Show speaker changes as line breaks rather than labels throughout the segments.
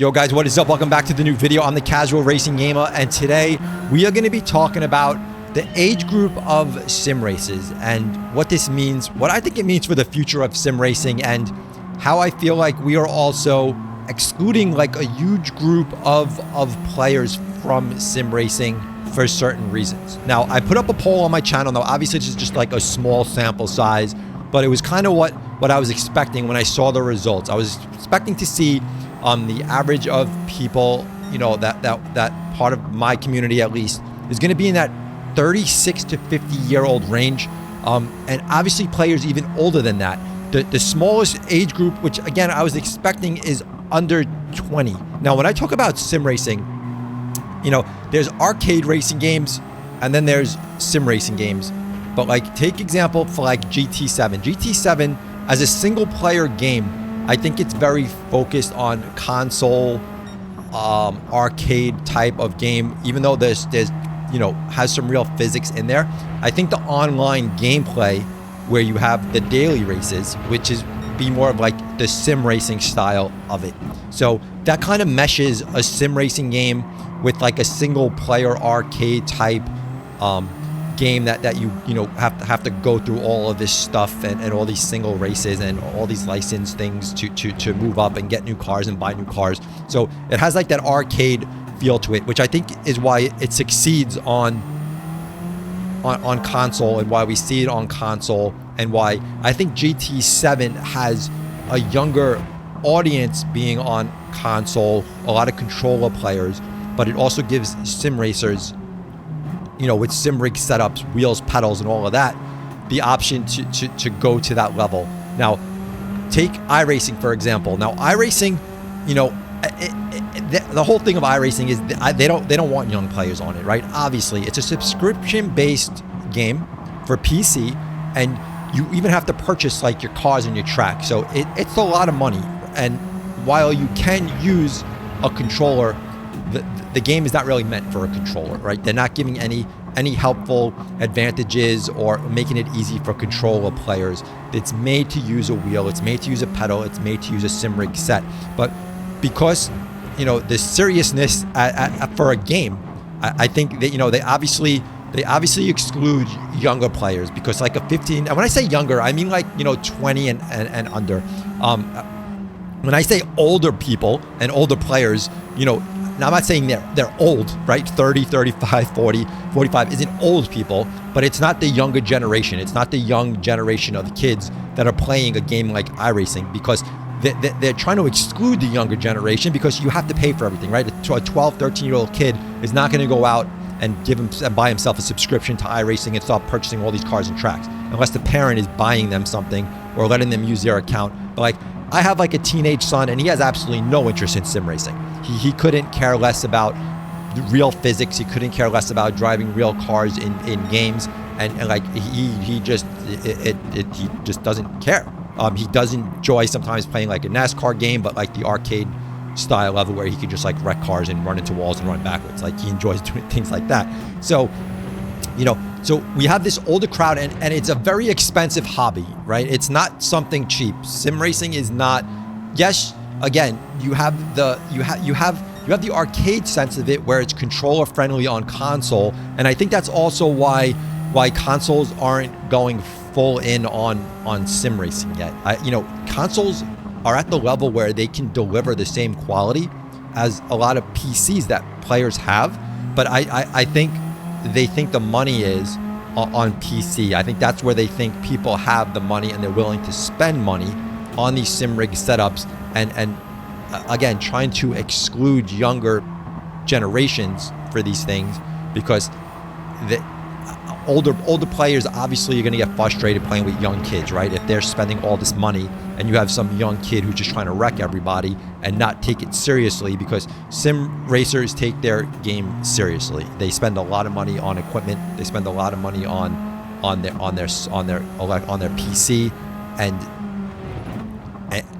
Yo guys, what is up? Welcome back to the new video. I'm the Casual Racing Gamer, and today we are going to be talking about the age group of sim races and what this means, what I think it means for the future of sim racing, and how I feel like we are also excluding like a huge group of players from sim racing for certain reasons. Now, I put up a poll on my channel. Now, obviously, this is just like a small sample size, but it was kind of what I was expecting when I saw the results. I was expecting to see the average of people, you know, that part of my community at least is going to be in that 36 to 50 year old range, and obviously players even older than that. The smallest age group, which again I was expecting, is under 20. Now, when I talk about sim racing, you know, there's arcade racing games and then there's sim racing games. But like, take example for like GT7. GT7 as a single player game, I think it's very focused on console, arcade type of game. Even though there's you know, has some real physics in there, I think the online gameplay where you have the daily races, which is be more of like the sim racing style of it. So that kind of meshes a sim racing game with like a single player arcade type game that you know have to go through all of this stuff and all these single races and all these licensed things to move up and get new cars and buy new cars. So it has like that arcade feel to it, which I think is why it succeeds on console, and why we see it on console, and why I think GT7 has a younger audience being on console, a lot of controller players, but it also gives sim racers, you know, with sim rig setups, wheels, pedals, and all of that, the option to go to that level. Now, take iRacing for example. Now, iRacing, you know, the whole thing of iRacing is they don't want young players on it, right? Obviously, it's a subscription-based game for PC, and you even have to purchase like your cars and your track. So it's a lot of money. And while you can use a controller, the game is not really meant for a controller, right? They're not giving any helpful advantages or making it easy for controller players. It's made to use a wheel, it's made to use a pedal, it's made to use a sim rig set. But because, you know, the seriousness for a game, I think that, you know, they obviously exclude younger players, because like a 15, and when I say younger, I mean like, you know, 20 and under. When I say older people and older players, you know, now I'm not saying they're old, right? 30, 35, 40, 45 isn't old people, but it's not the younger generation. It's not the young generation of kids that are playing a game like iRacing, because they're trying to exclude the younger generation, because you have to pay for everything, right? A 12, 13-year-old kid is not going to go out and buy himself a subscription to iRacing and start purchasing all these cars and tracks, unless the parent is buying them something or letting them use their account. But like, I have like a teenage son, and he has absolutely no interest in sim racing. He couldn't care less about real physics. He couldn't care less about driving real cars in games, and like he just doesn't care. He does enjoy sometimes playing like a NASCAR game, but like the arcade style level where he could just like wreck cars and run into walls and run backwards. Like, he enjoys doing things like that. So, you know, so we have this older crowd, and it's a very expensive hobby, right? It's not something cheap. Sim racing is not. Yes, again, you have the arcade sense of it, where it's controller friendly on console, and I think that's also why consoles aren't going full in on sim racing yet. You know, consoles are at the level where they can deliver the same quality as a lot of PCs that players have, but I think they think the money is on PC. I think that's where they think people have the money, and they're willing to spend money on these sim rig setups, and again, trying to exclude younger generations for these things, because the older players obviously are going to get frustrated playing with young kids, right? If they're spending all this money and you have some young kid who's just trying to wreck everybody and not take it seriously, because sim racers take their game seriously. They spend a lot of money on equipment. They spend a lot of money on their PC, and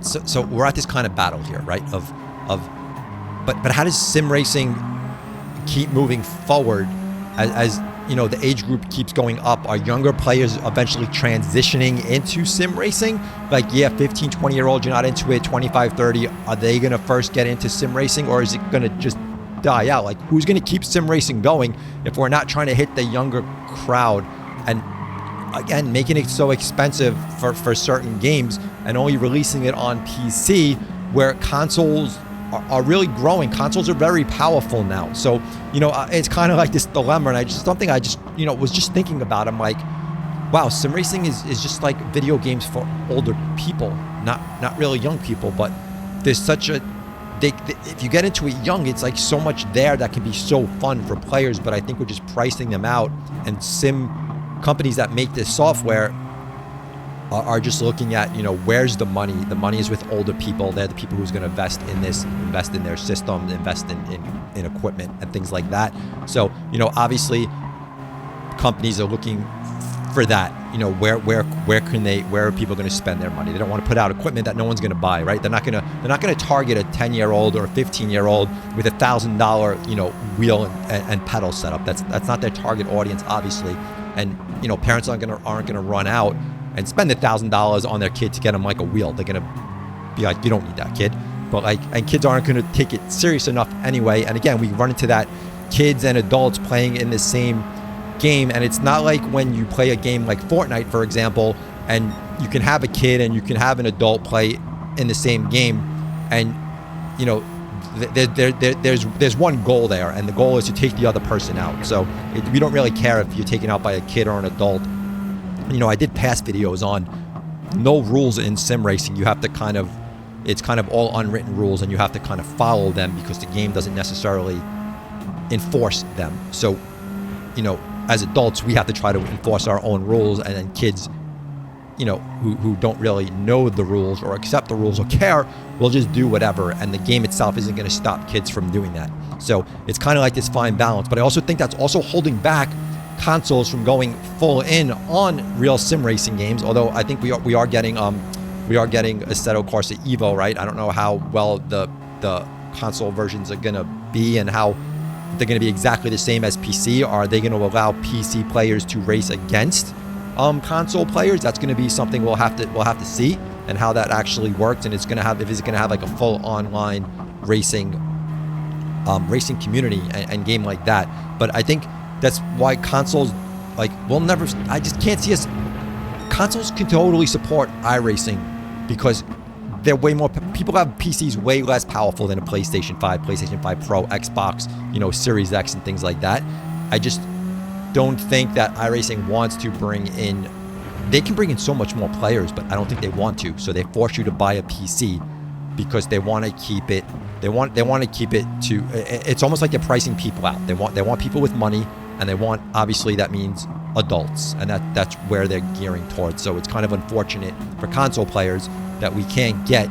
so we're at this kind of battle here, right? But how does sim racing keep moving forward as you know, the age group keeps going up? Are younger players eventually transitioning into sim racing? Like, yeah, 15, 20-year-olds, you're not into it, 25, 30, are they going to first get into sim racing, or is it going to just die out? Like, who's going to keep sim racing going if we're not trying to hit the younger crowd? And again, making it so expensive for certain games and only releasing it on PC, where consoles are really growing. Consoles are very powerful now. So, you know, it's kind of like this dilemma, and I just, you know, was just thinking about. I'm like, wow, sim racing is just like video games for older people, not really young people, but there's such a, if you get into it young, it's like so much there that can be so fun for players, but I think we're just pricing them out, and sim companies that make this software are just looking at, you know, where's the money? The money is with older people. They're the people who's going to invest in this, invest in their system, invest in equipment and things like that. So, you know, obviously companies are looking for that. You know, where are people going to spend their money? They don't want to put out equipment that no one's going to buy, right? They're not going to target a 10-year-old or a 15-year-old with $1,000, you know, wheel and pedal setup. That's not their target audience, obviously. And, you know, parents aren't gonna run out and spend $1,000 on their kid to get them like a wheel. They're gonna be like, you don't need that, kid. But like, and kids aren't gonna take it serious enough anyway. And again, we run into that, kids and adults playing in the same game. And it's not like when you play a game like Fortnite, for example, and you can have a kid and you can have an adult play in the same game, and, you know, there's one goal there, and the goal is to take the other person out. So we don't really care if you're taken out by a kid or an adult. You know, I did past videos on no rules in sim racing. You have to kind of, it's kind of all unwritten rules, and you have to kind of follow them because the game doesn't necessarily enforce them. So, you know, as adults, we have to try to enforce our own rules, and then kids, you know, who don't really know the rules or accept the rules or care, will just do whatever, and the game itself isn't going to stop kids from doing that. So it's kind of like this fine balance. But I also think that's also holding back consoles from going full in on real sim racing games. Although I think we are getting Assetto Corsa Evo, right? I don't know how well the console versions are going to be, and how they're going to be exactly the same as PC. Are they going to allow PC players to race against console players? That's going to be something we'll have to see, and how that actually works. And it's going to have, if it's going to have like a full online racing community and game like that. But I think that's why consoles, like, I just can't see us. Consoles can totally support iRacing because they're way more, people have PCs way less powerful than a PlayStation 5, PlayStation 5 Pro, Xbox, you know, Series X and things like that. I just don't think that iRacing wants to bring in, they can bring in so much more players, but I don't think they want to. So they force you to buy a PC because they want to keep it, they want to keep it to, it's almost like they're pricing people out. They want people with money, and they want, obviously that means adults, and that's where they're gearing towards. So it's kind of unfortunate for console players that we can't get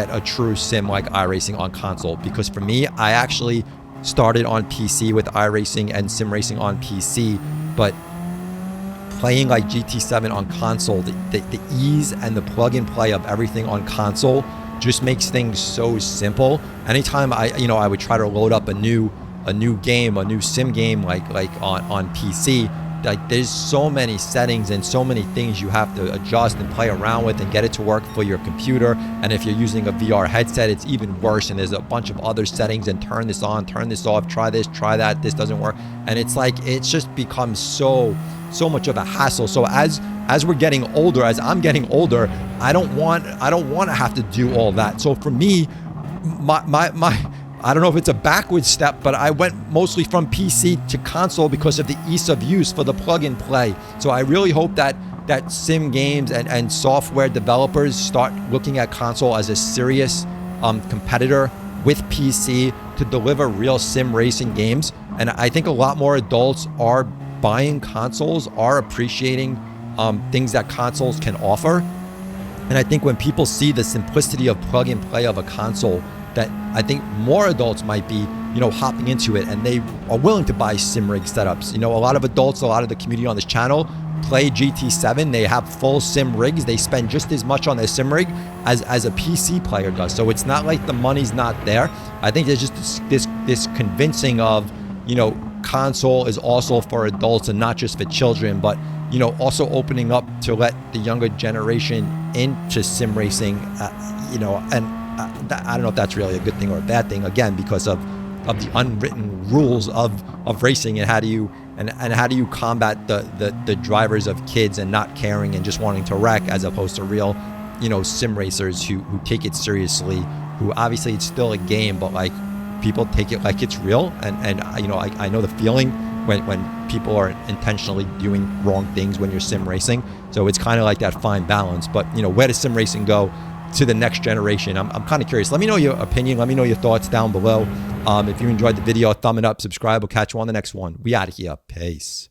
a true sim like iRacing on console. Because for me, I actually started on PC with iRacing and sim racing on PC, but playing like GT7 on console, the ease and the plug and play of everything on console just makes things so simple. Anytime I would try to load up a new game, a new sim game like on PC, like there's so many settings and so many things you have to adjust and play around with and get it to work for your computer. And if you're using a VR headset, it's even worse, and there's a bunch of other settings, and turn this on, turn this off, try this, try that, this doesn't work. And it's like, it's just becomes so much of a hassle. So as we're getting older, as I'm getting older, I don't want to have to do all that. So for me, my I don't know if it's a backward step, but I went mostly from PC to console because of the ease of use for the plug and play. So I really hope that sim games and software developers start looking at console as a serious competitor with PC to deliver real sim racing games. And I think a lot more adults are buying consoles, are appreciating things that consoles can offer. And I think when people see the simplicity of plug and play of a console, that I think more adults might be, you know, hopping into it, and they are willing to buy sim rig setups. You know, a lot of adults, a lot of the community on this channel play GT7. They have full sim rigs. They spend just as much on their sim rig as a PC player does. So it's not like the money's not there. I think there's just this convincing of, you know, console is also for adults and not just for children, but also opening up to let the younger generation into sim racing, and I don't know if that's really a good thing or a bad thing, again, because of the unwritten rules of racing, and how do you combat the drivers of kids and not caring and just wanting to wreck, as opposed to real sim racers who take it seriously, who obviously it's still a game, but like people take it like it's real, and I know the feeling when people are intentionally doing wrong things when you're sim racing. So it's kind of like that fine balance. But where does sim racing go to the next generation? I'm kind of curious. Let me know your opinion. Let me know your thoughts down below. If you enjoyed the video, thumb it up, subscribe. We'll catch you on the next one. We out of here. Peace.